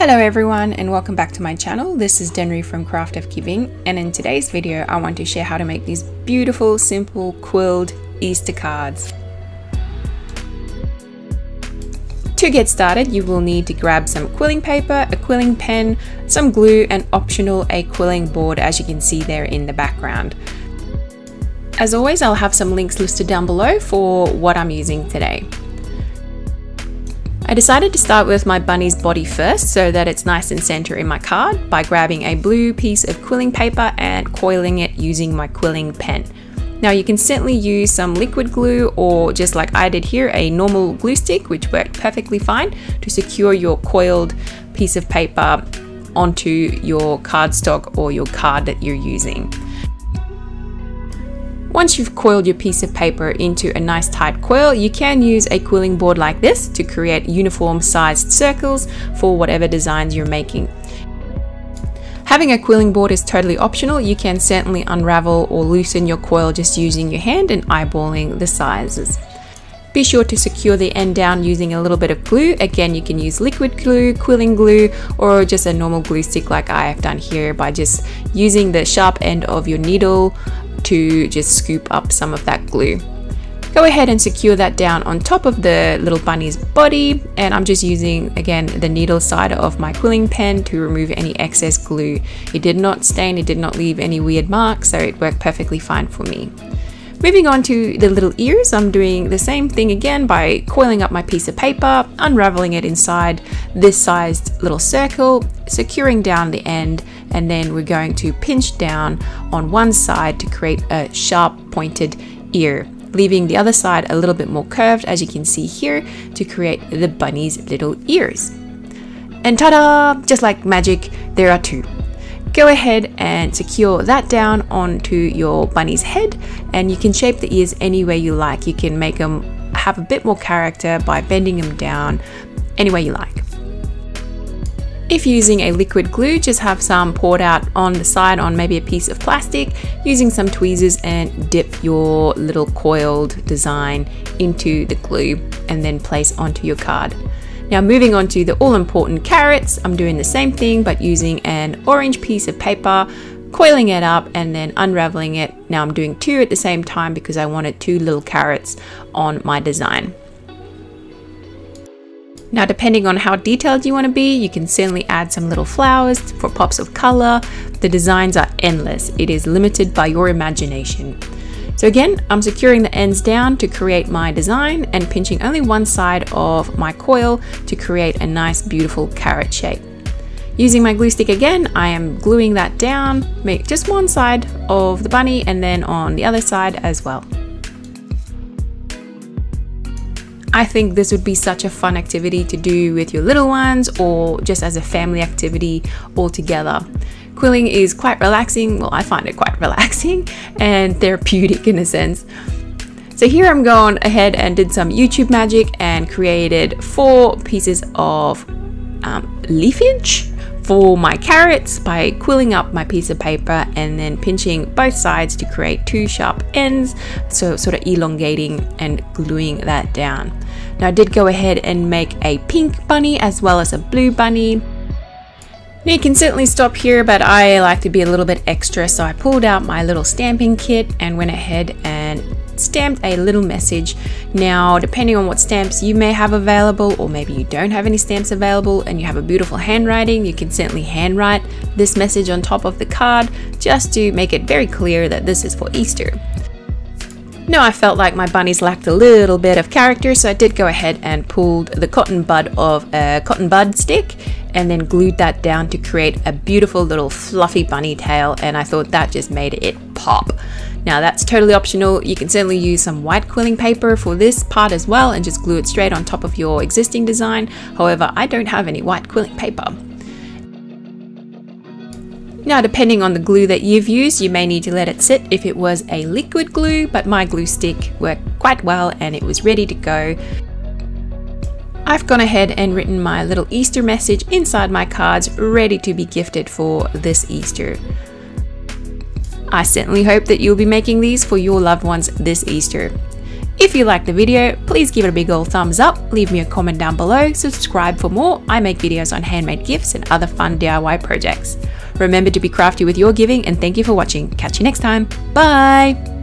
Hello everyone and welcome back to my channel. This is Danrie from Craft of Giving, and in today's video I want to share how to make these beautiful simple quilled Easter cards. To get started, you will need to grab some quilling paper, a quilling pen, some glue, and optional a quilling board, as you can see there in the background. As always, I'll have some links listed down below for what I'm using today. I decided to start with my bunny's body first so that it's nice and center in my card by grabbing a blue piece of quilling paper and coiling it using my quilling pen. Now you can certainly use some liquid glue or, just like I did here, a normal glue stick, which worked perfectly fine to secure your coiled piece of paper onto your cardstock or your card that you're using. Once you've coiled your piece of paper into a nice tight coil, you can use a quilling board like this to create uniform sized circles for whatever designs you're making. Having a quilling board is totally optional. You can certainly unravel or loosen your coil just using your hand and eyeballing the sizes. Be sure to secure the end down using a little bit of glue. Again, you can use liquid glue, quilling glue, or just a normal glue stick like I have done here by just using the sharp end of your needle to just scoop up some of that glue. Go ahead and secure that down on top of the little bunny's body, and I'm just using again the needle side of my quilling pen to remove any excess glue. It did not stain, it did not leave any weird marks, so it worked perfectly fine for me. Moving on to the little ears, I'm doing the same thing again by coiling up my piece of paper, unraveling it inside this sized little circle, securing down the end, and then we're going to pinch down on one side to create a sharp pointed ear, leaving the other side a little bit more curved, as you can see here, to create the bunny's little ears. And ta-da! Just like magic, there are two. Go ahead and secure that down onto your bunny's head, and you can shape the ears any way you like. You can make them have a bit more character by bending them down any way you like. If using a liquid glue, just have some poured out on the side on maybe a piece of plastic, using some tweezers, and dip your little coiled design into the glue and then place onto your card. Now moving on to the all-important carrots, I'm doing the same thing but using an orange piece of paper, coiling it up and then unraveling it. Now I'm doing two at the same time because I wanted two little carrots on my design. Now depending on how detailed you want to be, you can certainly add some little flowers for pops of color. The designs are endless. It is limited by your imagination. So again, I'm securing the ends down to create my design and pinching only one side of my coil to create a nice beautiful carrot shape. Using my glue stick again, I am gluing that down, make just one side of the bunny and then on the other side as well. I think this would be such a fun activity to do with your little ones or just as a family activity all together. Quilling is quite relaxing. Well, I find it quite relaxing and therapeutic in a sense. So here I'm going ahead and did some YouTube magic and created 4 pieces of leafage for my carrots by quilling up my piece of paper and then pinching both sides to create 2 sharp ends, so sort of elongating and gluing that down. Now I did go ahead and make a pink bunny as well as a blue bunny. Now you can certainly stop here, but I like to be a little bit extra, so I pulled out my little stamping kit and went ahead and stamped a little message. Now depending on what stamps you may have available, or maybe you don't have any stamps available and you have a beautiful handwriting, you can certainly handwrite this message on top of the card just to make it very clear that this is for Easter. Now I felt like my bunnies lacked a little bit of character, so I did go ahead and pulled the cotton bud of a cotton bud stick and then glued that down to create a beautiful little fluffy bunny tail, and I thought that just made it pop. Now that's totally optional. You can certainly use some white quilling paper for this part as well and just glue it straight on top of your existing design. However, I don't have any white quilling paper. Now depending on the glue that you've used, you may need to let it sit if it was a liquid glue, but my glue stick worked quite well and it was ready to go. I've gone ahead and written my little Easter message inside my cards, ready to be gifted for this Easter. I certainly hope that you'll be making these for your loved ones this Easter. If you liked the video, please give it a big old thumbs up, leave me a comment down below, subscribe for more. I make videos on handmade gifts and other fun DIY projects. Remember to be crafty with your giving, and thank you for watching. Catch you next time. Bye!